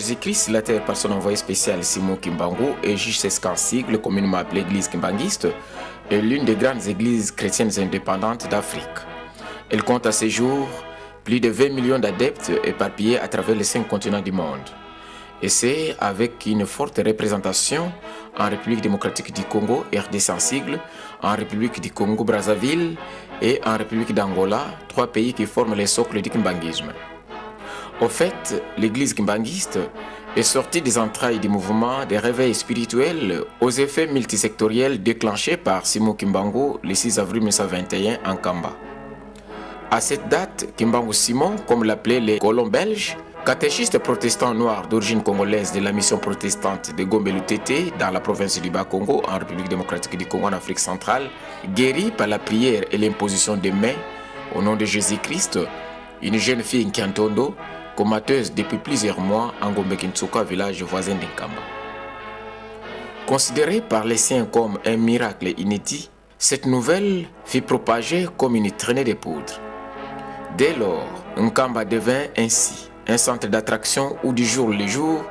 Jésus-Christ, la terre par son envoyé spécial Simon Kimbangu et jusqu'à sigle communément appelée Église kimbanguiste, est l'une des grandes églises chrétiennes indépendantes d'Afrique. Elle compte à ce jour plus de 20 millions d'adeptes éparpillés à travers les 5 continents du monde. Et c'est avec une forte représentation en République démocratique du Congo, RDC en sigle, en République du Congo-Brazzaville et en République d'Angola, 3 pays qui forment les socles du kimbanguisme. Au fait, l'église kimbanguiste est sortie des entrailles du mouvement des réveils spirituels aux effets multisectoriels déclenchés par Simon Kimbangu le 6 avril 1921 en Kamba. À cette date, Kimbangu Simon, comme l'appelaient les colons belges, catéchiste protestant noir d'origine congolaise de la mission protestante de Gombe-Lutete dans la province du Bas-Congo en République démocratique du Congo en Afrique centrale, guéri par la prière et l'imposition des mains au nom de Jésus-Christ, une jeune fille Nkiantondo, comateuse depuis plusieurs mois en Gombe-Kintsuka, village voisin d'Nkamba. Considérée par les siens comme un miracle inédit, cette nouvelle fut propagée comme une traînée de poudre. Dès lors, Nkamba devint ainsi un centre d'attraction où du jour le jour,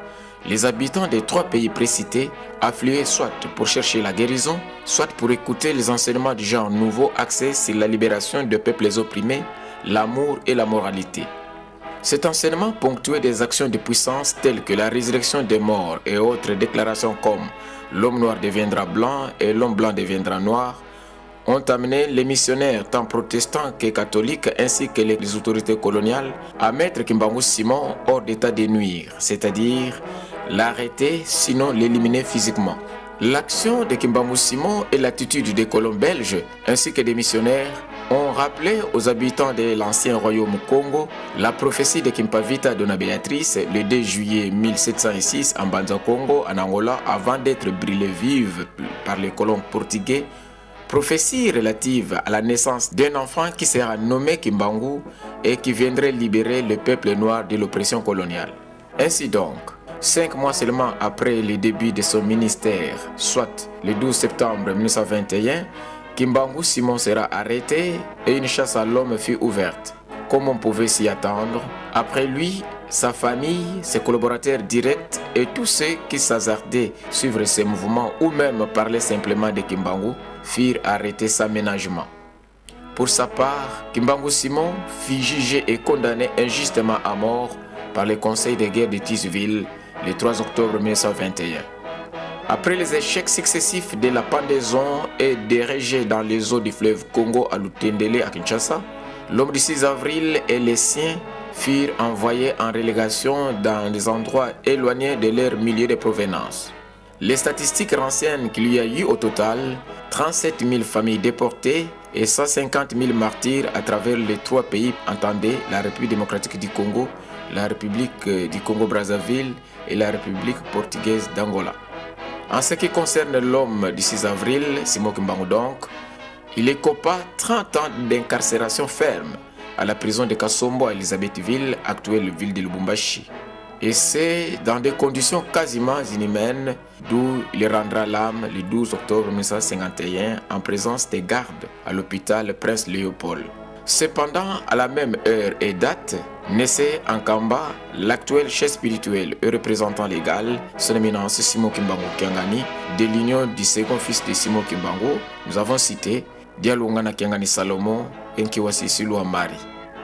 les habitants des 3 pays précités affluaient soit pour chercher la guérison, soit pour écouter les enseignements du genre nouveau axés sur la libération des peuples opprimés, l'amour et la moralité. Cet enseignement ponctué des actions de puissance telles que la résurrection des morts et autres déclarations comme l'homme noir deviendra blanc et l'homme blanc deviendra noir ont amené les missionnaires tant protestants que catholiques ainsi que les autorités coloniales à mettre Kimbangu Simon hors d'état de nuire, c'est-à-dire l'arrêter sinon l'éliminer physiquement. L'action de Kimbangu Simon et l'attitude des colons belges ainsi que des missionnaires ont rappelé aux habitants de l'ancien royaume Congo la prophétie de Kimpavita Dona Béatrice le 2 juillet 1706 en Banza Congo, en Angola, avant d'être brûlée vive par les colons portugais. Prophétie relative à la naissance d'un enfant qui sera nommé Kimbangu et qui viendrait libérer le peuple noir de l'oppression coloniale. Ainsi donc, 5 mois seulement après le début de son ministère, soit le 12 septembre 1921, Kimbangu Simon sera arrêté et une chasse à l'homme fut ouverte. Comme on pouvait s'y attendre, après lui, sa famille, ses collaborateurs directs et tous ceux qui s'hasardaient suivre ses mouvements ou même parler simplement de Kimbangu furent arrêtés sans ménagement. Pour sa part, Kimbangu Simon fut jugé et condamné injustement à mort par le conseil de guerre de Tisville le 3 octobre 1921. Après les échecs successifs de la pendaison et des rejets dans les eaux du fleuve Congo à Lutendele à Kinshasa, l'homme du 6 avril et les siens furent envoyés en relégation dans des endroits éloignés de leur milieu de provenance. Les statistiques renseignent qu'il y a eu au total 37 000 familles déportées et 150 000 martyrs à travers les 3 pays, entendez la République démocratique du Congo, la République du Congo-Brazzaville et la République portugaise d'Angola. En ce qui concerne l'homme du 6 avril, Simon Kimbangu donc, il écopa 30 ans d'incarcération ferme à la prison de Kasombo à Elisabethville, actuelle ville de Lubumbashi. Et c'est dans des conditions quasiment inhumaines d'où il rendra l'âme le 12 octobre 1951 en présence des gardes à l'hôpital Prince Léopold. Cependant, à la même heure et date, naissait en Kamba l'actuel chef spirituel et représentant légal, son éminence Simon Kimbangu Kiangani, de l'union du second fils de Simon Kimbangu. Nous avons cité Dialungana Kiangani Salomon et Nkiwasi Silwa Mari.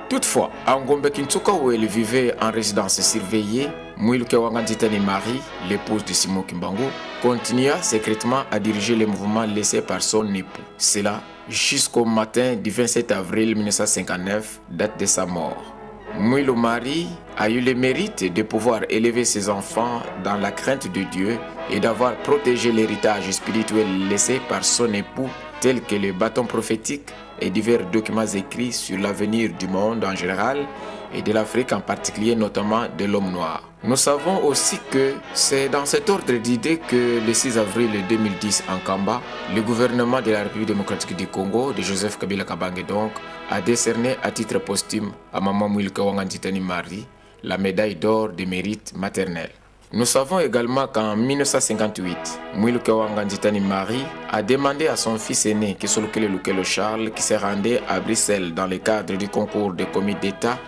Toutefois, à Gombe-Kintsuka où elle vivait en résidence surveillée, Mwiluke Wanganditani Marie, l'épouse de Simon Kimbangu, continua secrètement à diriger le mouvement laissé par son époux. Cela jusqu'au matin du 27 avril 1959, date de sa mort. Mwilu Marie a eu le mérite de pouvoir élever ses enfants dans la crainte de Dieu et d'avoir protégé l'héritage spirituel laissé par son époux, tel que les bâtons prophétiques et divers documents écrits sur l'avenir du monde en général et de l'Afrique en particulier, notamment de l'homme noir. Nous savons aussi que c'est dans cet ordre d'idées que le 6 avril 2010 en Kamba, le gouvernement de la République démocratique du Congo, de Joseph Kabila Kabange donc, a décerné à titre posthume à Maman Mwiluke Wanganditani Marie la médaille d'or de mérite maternel. Nous savons également qu'en 1958, Mwiluke Wanganditani Marie a demandé à son fils aîné, Kesolukele Lukelo Charles, qui se rendait à Bruxelles dans le cadre du concours des comités d'État,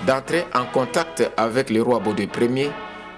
d'entrer en contact avec le roi Baudouin Ier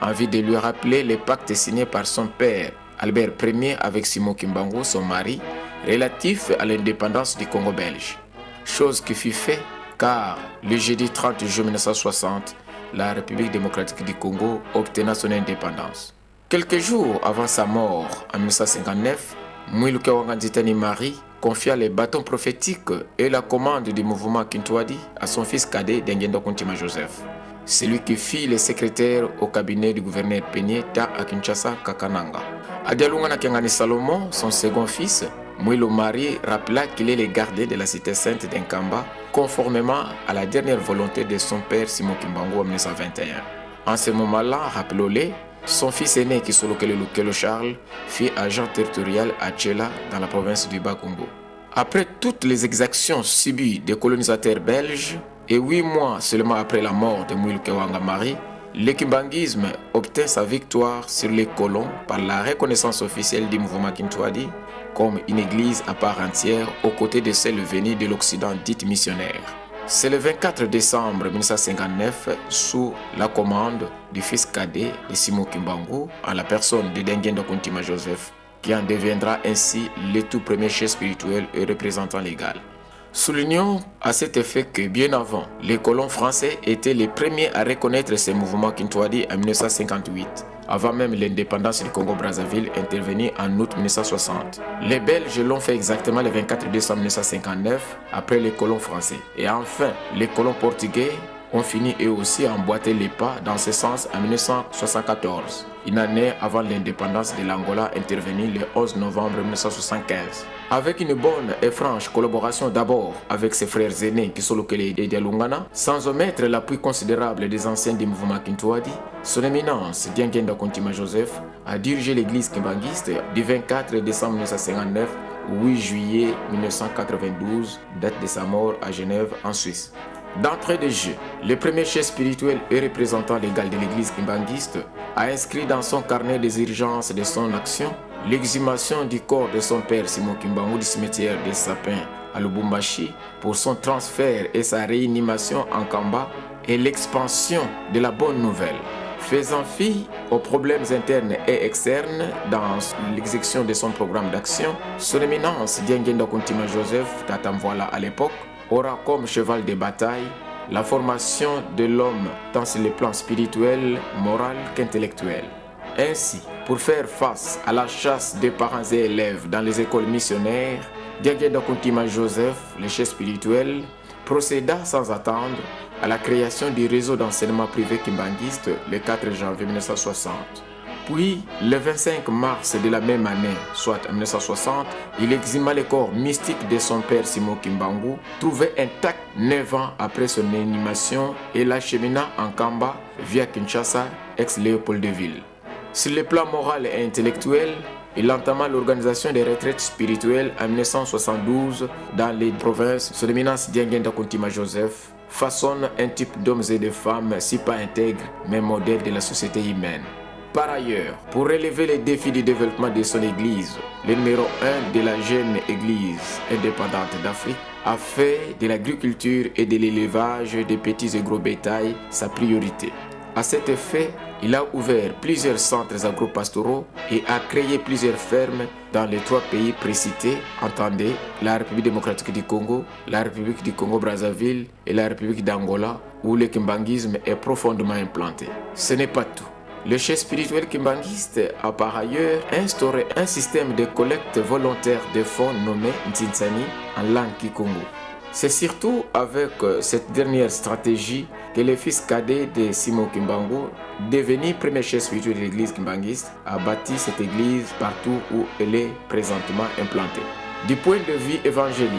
envie de lui rappeler les pactes signés par son père, Albert Ier, avec Simon Kimbangu, son mari, relatifs à l'indépendance du Congo belge. Chose qui fut faite car le jeudi 30 juin 1960, la République démocratique du Congo obtint son indépendance. Quelques jours avant sa mort, en 1959, Mwilu Kawanga Marie confia les bâtons prophétiques et la commande du mouvement Kintwadi à son fils cadet Dengendo Kuntima Joseph. C'est lui qui fit le secrétaire au cabinet du gouverneur Penyeta à Kinshasa, Kakananga. Adialungana Kengani Salomon, son second fils, Mwilu Marie rappela qu'il est le gardien de la cité sainte d'Enkamba, conformément à la dernière volonté de son père Simon Kimbangu en 1921. En ce moment-là, rappelons-le, son fils aîné Kisolokele Lukelo Charles fit agent territorial à Tchela dans la province du Bas-Congo. Après toutes les exactions subies des colonisateurs belges et 8 mois seulement après la mort de Mwilu Kawanga Marie, le kimbanguisme obtint sa victoire sur les colons par la reconnaissance officielle du mouvement Kintwadi comme une église à part entière aux côtés de celle venue de l'Occident dite missionnaire. C'est le 24 décembre 1959, sous la commande du fils cadet de Simon Kimbangu, en la personne de Dengendo Kuntima Joseph, qui en deviendra ainsi le tout premier chef spirituel et représentant légal. Soulignons à cet effet que bien avant, les colons français étaient les premiers à reconnaître ces mouvements Kintwadi en 1958, avant même l'indépendance du Congo-Brazzaville intervenue en août 1960. Les Belges l'ont fait exactement le 24 décembre 1959, après les colons français. Et enfin, les colons portugais ont fini eux aussi à emboîter les pas dans ce sens en 1974, une année avant l'indépendance de l'Angola intervenue le 11 novembre 1975. Avec une bonne et franche collaboration d'abord avec ses frères aînés Kisolokele et Dialungana, sans omettre l'appui considérable des anciens du mouvement Kintwadi, son éminence Dengendo Kuntima Joseph a dirigé l'église kimbanguiste du 24 décembre 1959 au 8 juillet 1992, date de sa mort à Genève en Suisse. D'entrée de jeu, le premier chef spirituel et représentant légal de l'église kimbanguiste a inscrit dans son carnet des urgences de son action l'exhumation du corps de son père Simon Kimbangu du cimetière des Sapins à Lubumbashi pour son transfert et sa réanimation en Kamba et l'expansion de la bonne nouvelle. Faisant fi aux problèmes internes et externes dans l'exécution de son programme d'action, son éminence Dengendo Kuntima Joseph, Tatamvoila à l'époque, aura comme cheval de bataille la formation de l'homme tant sur le plan spirituel, moral qu'intellectuel. Ainsi, pour faire face à la chasse des parents et élèves dans les écoles missionnaires, Dengendo Kuntima Joseph, le chef spirituel, procéda sans attendre à la création du réseau d'enseignement privé kimbanguiste le 4 janvier 1960. Puis, le 25 mars de la même année, soit en 1960, il exhuma le corps mystique de son père Simon Kimbangu, trouvé intact 9 ans après son inhumation et l'achemina en Kamba via Kinshasa, ex-Léopoldville. Sur le plan moral et intellectuel, il entama l'organisation des retraites spirituelles en 1972 dans les provinces. Son éminence Dengendo Kuntima Joseph façonne un type d'hommes et de femmes si pas intègres, mais modèles de la société humaine. Par ailleurs, pour relever les défis du développement de son église, le numéro 1 de la jeune église indépendante d'Afrique a fait de l'agriculture et de l'élevage des petits et gros bétails sa priorité. À cet effet, il a ouvert plusieurs centres agro-pastoraux et a créé plusieurs fermes dans les 3 pays précités, entendez la République démocratique du Congo, la République du Congo-Brazzaville et la République d'Angola, où le kimbanguisme est profondément implanté. Ce n'est pas tout. Le chef spirituel kimbanguiste a par ailleurs instauré un système de collecte volontaire de fonds nommé Ntinsani en langue kikongo. C'est surtout avec cette dernière stratégie que le fils cadet de Simon Kimbangu, devenu premier chef spirituel de l'église kimbanguiste, a bâti cette église partout où elle est présentement implantée. Du point de vue évangélique,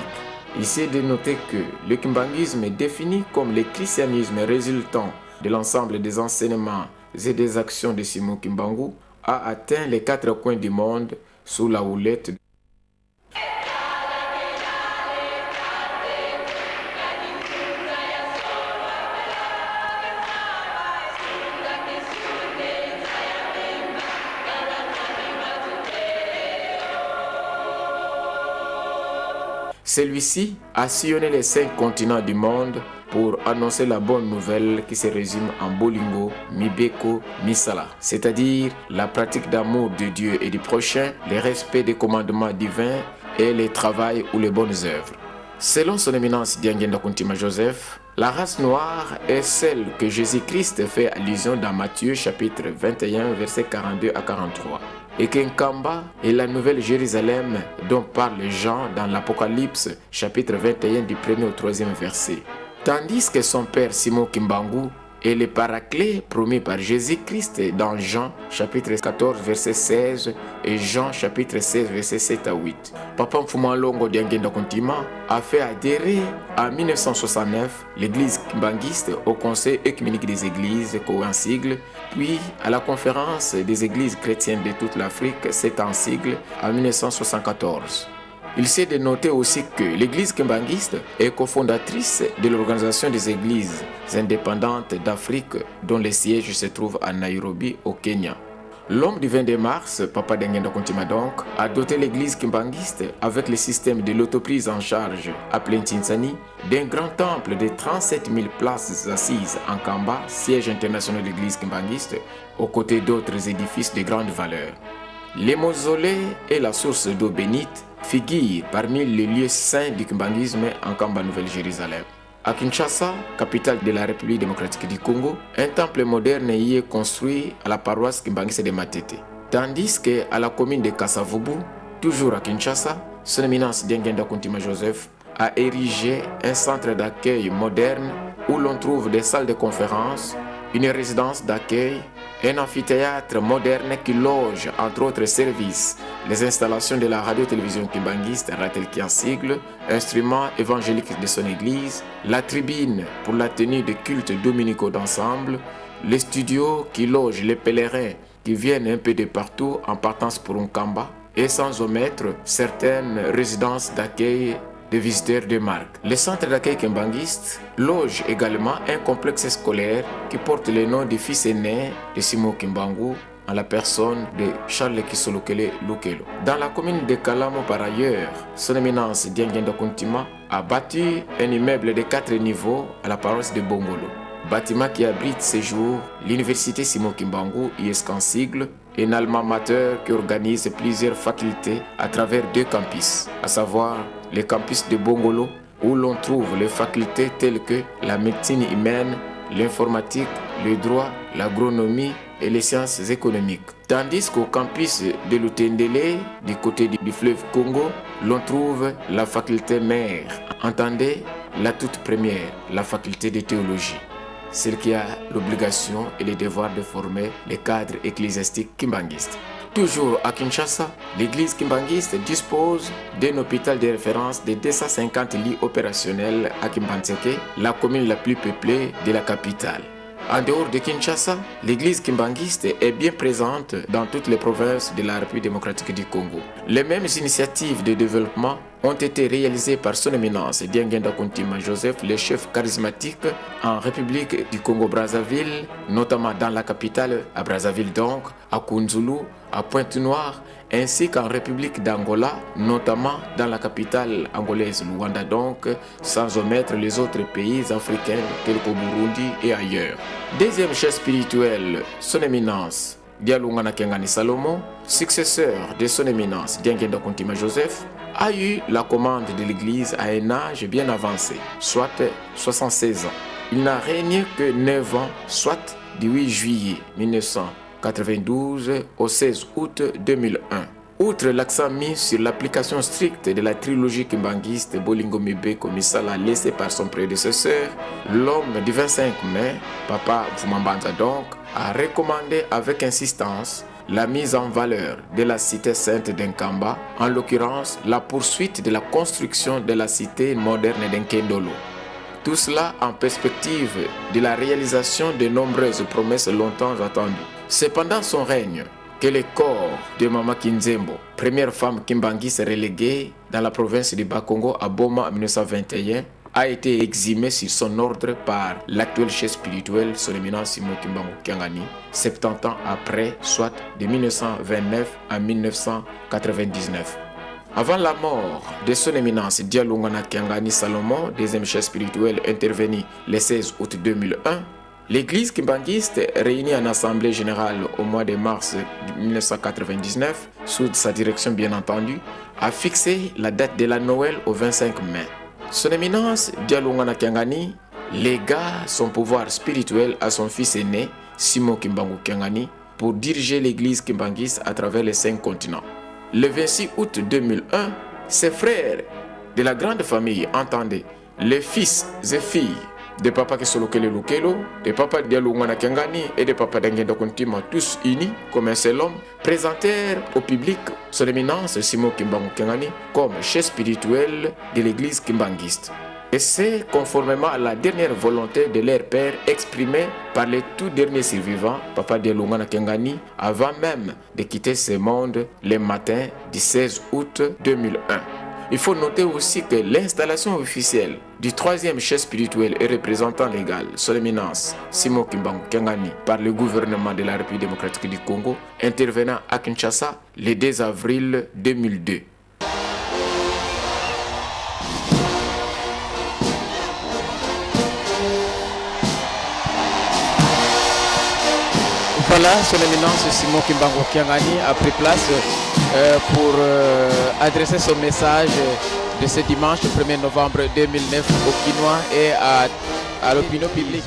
il s'est de noter que le kimbanguisme est défini comme le christianisme résultant de l'ensemble des enseignements et des actions de Simon Kimbangu a atteint les 4 coins du monde sous la houlette. Celui-ci a sillonné les 5 continents du monde pour annoncer la bonne nouvelle qui se résume en Bolingo, Mibeko, Misala, c'est-à-dire la pratique d'amour de Dieu et du prochain, le respect des commandements divins et le travail ou les bonnes œuvres. Selon son éminence Diangenda Kuntima Joseph, la race noire est celle que Jésus-Christ fait allusion dans Matthieu chapitre 21 versets 42 à 43 et qu'Nkamba est la nouvelle Jérusalem dont parle Jean dans l'Apocalypse chapitre 21 du 1er au 3e verset. Tandis que son père Simon Kimbangu est le paraclet promis par Jésus-Christ dans Jean chapitre 14 verset 16 et Jean chapitre 16 verset 7 à 8. Papa Mfumalongo Diangenda Kuntima a fait adhérer en 1969 l'église kimbanguiste au Conseil œcuménique des églises, en sigle, puis à la conférence des églises chrétiennes de toute l'Afrique, c'est en sigle, en 1974. Il s'est de noter aussi que l'église kimbanguiste est cofondatrice de l'Organisation des églises indépendantes d'Afrique dont le siège se trouve à Nairobi au Kenya. L'homme du 22 mars, Papa Diangenda Kuntima donc, a doté l'église kimbanguiste avec le système de l'autoprise en charge appelé Ntinsani d'un grand temple de 37 000 places assises en Kamba, siège international de l'église kimbanguiste, aux côtés d'autres édifices de grande valeur. Les mausolées et la source d'eau bénite figurent parmi les lieux saints du kimbanguisme en Kamba Nouvelle-Jérusalem. À Kinshasa, capitale de la République démocratique du Congo, un temple moderne y est construit à la paroisse kimbanguiste de Matete. Tandis qu'à la commune de Kasavubu, toujours à Kinshasa, son éminence Diangenda Kuntima Joseph a érigé un centre d'accueil moderne où l'on trouve des salles de conférence, une résidence d'accueil, un amphithéâtre moderne qui loge, entre autres services, les installations de la radio-télévision kimbanguiste Ratelki en sigle, instruments évangéliques de son église, la tribune pour la tenue de cultes dominicaux d'ensemble, les studios qui logent les pèlerins qui viennent un peu de partout en partance pour Nkamba, et sans omettre certaines résidences d'accueil de visiteurs de marque. Le centre d'accueil kimbanguiste loge également un complexe scolaire qui porte le nom du fils aîné de Simon Kimbangu en la personne de Charles Kisolokele Lukelo. Dans la commune de Kalamo par ailleurs, son éminence Diangenda Kuntima a bâti un immeuble de 4 niveaux à la paroisse de Bongolo. Bâtiment qui abrite ces jours l'université Simon Kimbangu, ISK en sigle, un alma mater qui organise plusieurs facultés à travers 2 campus, à savoir le campus de Bongolo où l'on trouve les facultés telles que la médecine humaine, l'informatique, le droit, l'agronomie et les sciences économiques. Tandis qu'au campus de Lutendele, du côté du fleuve Congo, l'on trouve la faculté mère, entendez la toute première, la faculté de théologie, celle qui a l'obligation et le devoir de former les cadres ecclésiastiques kimbanguistes. Toujours à Kinshasa, l'église kimbanguiste dispose d'un hôpital de référence de 250 lits opérationnels à Kimbantseke, la commune la plus peuplée de la capitale. En dehors de Kinshasa, l'église kimbanguiste est bien présente dans toutes les provinces de la République démocratique du Congo. Les mêmes initiatives de développement ont été réalisées par son éminence Diangenda Kuntima Joseph, le chef charismatique en République du Congo-Brazzaville, notamment dans la capitale, à Brazzaville donc, à Kunzulu, à Pointe-Noire, ainsi qu'en République d'Angola, notamment dans la capitale angolaise Luanda donc, sans omettre les autres pays africains tels qu'au Burundi et ailleurs. Deuxième chef spirituel, son éminence Dialungana Kengani Salomon, successeur de son éminence Diangenda Kuntima Joseph, a eu la commande de l'église à un âge bien avancé, soit 76 ans. Il n'a régné que 9 ans, soit du 8 juillet 1992 au 16 août 2001. Outre l'accent mis sur l'application stricte de la trilogie kimbanguiste Bolingo Mibeko Misala laissée par son prédécesseur, l'homme du 25 mai, Papa Mfumambanza donc, a recommandé avec insistance la mise en valeur de la cité sainte d'Nkamba, en l'occurrence la poursuite de la construction de la cité moderne d'Nkendolo. Tout cela en perspective de la réalisation de nombreuses promesses longtemps attendues. C'est pendant son règne que le corps de Mama Kinzembo, première femme kimbanguiste reléguée dans la province du Bas-Congo à Boma en 1921, a été exhumé sur son ordre par l'actuel chef spirituel, son éminence Simon Kimbangu Kiangani, 70 ans après, soit de 1929 à 1999. Avant la mort de son éminence Dialungana Kiangani Salomon, deuxième chef spirituel intervenu le 16 août 2001, l'église kimbanguiste, réunie en assemblée générale au mois de mars 1999, sous sa direction bien entendu, a fixé la date de la Noël au 25 mai. Son éminence Dialungana Kiangani légua son pouvoir spirituel à son fils aîné, Simon Kimbangu Kiangani, pour diriger l'église kimbanguiste à travers les 5 continents. Le 26 août 2001, ses frères de la grande famille, entendez, les fils et filles de Papa Kesolokele Lukelo, de Papa Dialungana Kiangani et de Papa Dengenda Kuntima, tous unis comme un seul homme, présentèrent au public son éminence Simon Kimbangu Kiangani comme chef spirituel de l'église kimbanguiste. Et c'est conformément à la dernière volonté de leur père exprimée par le tout dernier survivant, Papa Dialungana Kiangani, avant même de quitter ce monde le matin du 16 août 2001. Il faut noter aussi que l'installation officielle du troisième chef spirituel et représentant légal, son éminence Simon Kimbangu Kiangani, par le gouvernement de la République démocratique du Congo, intervenant à Kinshasa le 2 avril 2002. Voilà, son éminence Simon Kimbangu Kiangani a pris place pour adresser son message de ce dimanche 1er novembre 2009 aux Kinois et à l'opinion publique.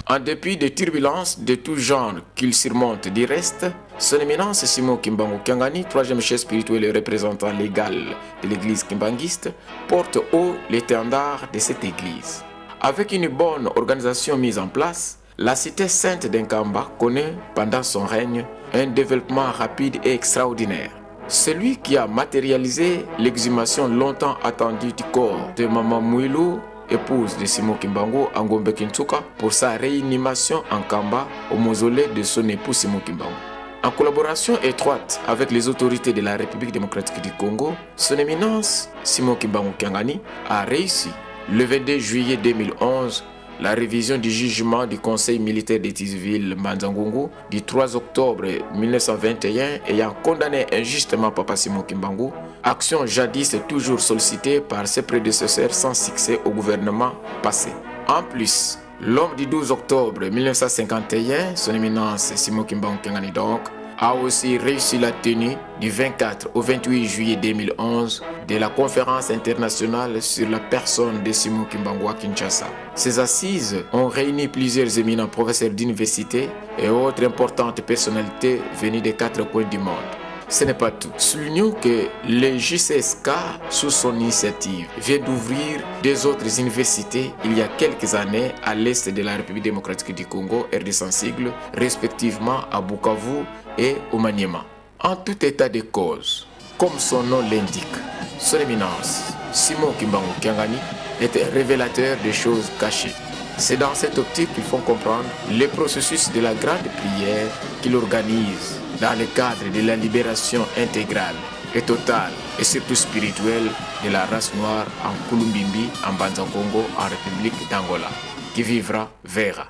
En dépit des turbulences de tout genre qu'il surmonte du reste, son éminence Simon Kimbangu Kiangani, troisième chef spirituel et représentant légal de l'église kimbanguiste, porte haut l'étendard de cette église. Avec une bonne organisation mise en place, la cité sainte d'Nkamba connaît pendant son règne un développement rapide et extraordinaire. Celui qui a matérialisé l'exhumation longtemps attendue du corps de Maman Mouilou, épouse de Simon Kimbangu à Ngombe Kintuka, pour sa réanimation en Kamba au mausolée de son époux Simon Kimbangu. En collaboration étroite avec les autorités de la République démocratique du Congo, son éminence Simon Kimbangu Kiangani a réussi le 22 juillet 2011 la révision du jugement du Conseil militaire des Tisville Manzangungu du 3 octobre 1921 ayant condamné injustement Papa Simon Kimbangu, action jadis toujours sollicitée par ses prédécesseurs sans succès au gouvernement passé. En plus, l'homme du 12 octobre 1951, son éminence Simon Kimbangu Kiangani donc, a aussi réussi la tenue du 24 au 28 juillet 2011 de la conférence internationale sur la personne de Simon Kimbangu à Kinshasa. Ces assises ont réuni plusieurs éminents professeurs d'université et autres importantes personnalités venues des 4 coins du monde. Ce n'est pas tout. Soulignons que le JCSK, sous son initiative, vient d'ouvrir 2 autres universités il y a quelques années à l'est de la République démocratique du Congo, RD sigle, respectivement à Bukavu et au Maniema. En tout état de cause, comme son nom l'indique, son éminence, Simon Kimbangu Kiangani, est un révélateur des choses cachées. C'est dans cette optique qu'il faut comprendre le processus de la grande prière qu'il organise dans le cadre de la libération intégrale et totale et surtout spirituelle de la race noire en Kulumbimbi, en Banza Congo, en République d'Angola. Qui vivra verra.